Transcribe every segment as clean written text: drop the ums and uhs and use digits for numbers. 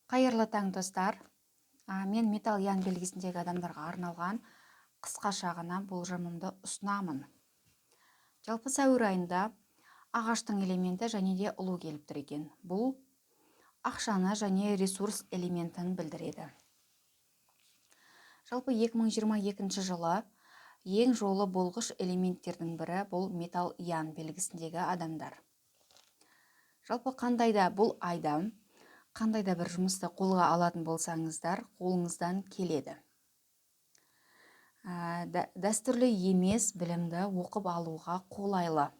Қайырлы таң достар. Мен металл ян белгісіндегі адамдарға арналған қысқаша ғана болжамымды ұсынамын. Жалпы сәуір айында ағаштың элементі және де ұлу келіп тұр екен. Бұл ақшаны және ресурс элементін білдіреді. Жалпы 2022 жылы ең жолы болғыш элементтердің бірі бұл металл ян белгісіндегі адамдар. Жалпы қандайда бұл айда қандай да бір жұмысты қолға алатын болсаңыздар, қолыңыздан келеді. Дәстүрлі емес білімді оқып алуға қолайлы.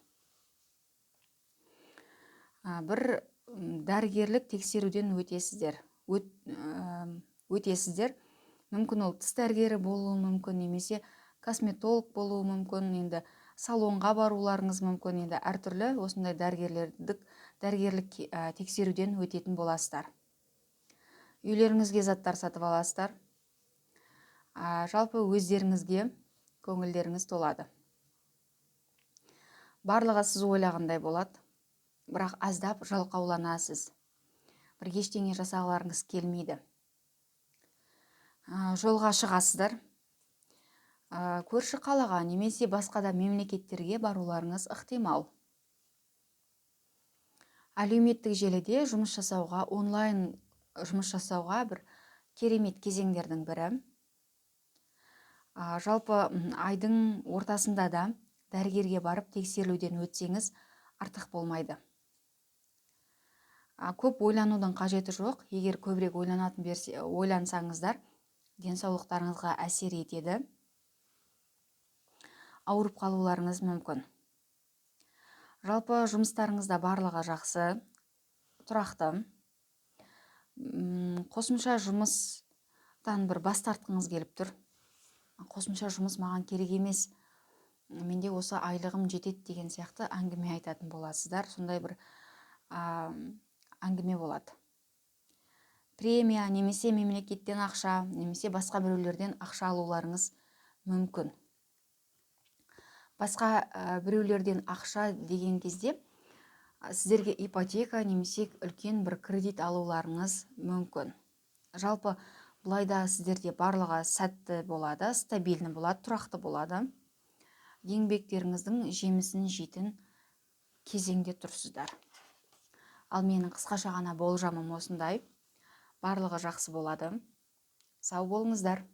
Бір дәрігерлік тексеруден өтесіздер. Мүмкін ол тіс дәрігері болуы мүмкін, немесе косметолог болуы мүмкін, енді салонға баруларыңыз мүмкін, енді әртүрлі осындай дәрігерлік тексеруден өтетін боласыздар. Үйлеріңізге заттар сатып аласыздар. Жалпы өздеріңізге көңілдеріңіз толады. Барлығы сіз ойлағандай болады, бірақ аздап жалқауланасыз. Бір ештеңе жасағыларыңыз келмейді. Жолға шығасыздар. Көрші қалаға немесе басқа да мемлекеттерге баруларыңыз ықтимал. Әлеуметтік желіде онлайн жұмыс жасауға бір керемет кезеңдердің бірі. Жалпы айдың ортасында да дәрігерге барып тексерілуден өтсеңіз артық болмайды. Көп ойланудың қажеті жоқ. Егер көбірек ойлансаңыздар, денсаулықтарыңызға әсер етеді. Ауырып қалуларыңыз мүмкін. Жалпы жұмыстарыңызда барлығы жақсы, тұрақты. Қосымша жұмыстан бір бас тартқыңыз келіп тұр. Қосымша жұмыс маған керек емес, менде осы айлығым жетеді деген сияқты әңгіме айтатын боласыздар. Сондай бір әңгіме болады. Премия немесе мемлекеттен ақша, немесе басқа біреулерден ақша алуларыңыз мүмкін. Басқа біреулерден ақша деген кезде сіздерге ипотека немесе үлкен бір кредит алуларыңыз мүмкін. Жалпы бұлайда сіздерде барлығы сәтті болады, стабильны болады, тұрақты болады. Еңбектеріңіздің жемісін жейтін кезеңде тұрсыздар. Ал менің қысқаша ғана болжамым осындай. Барлығы жақсы болады. Сау болыңыздар.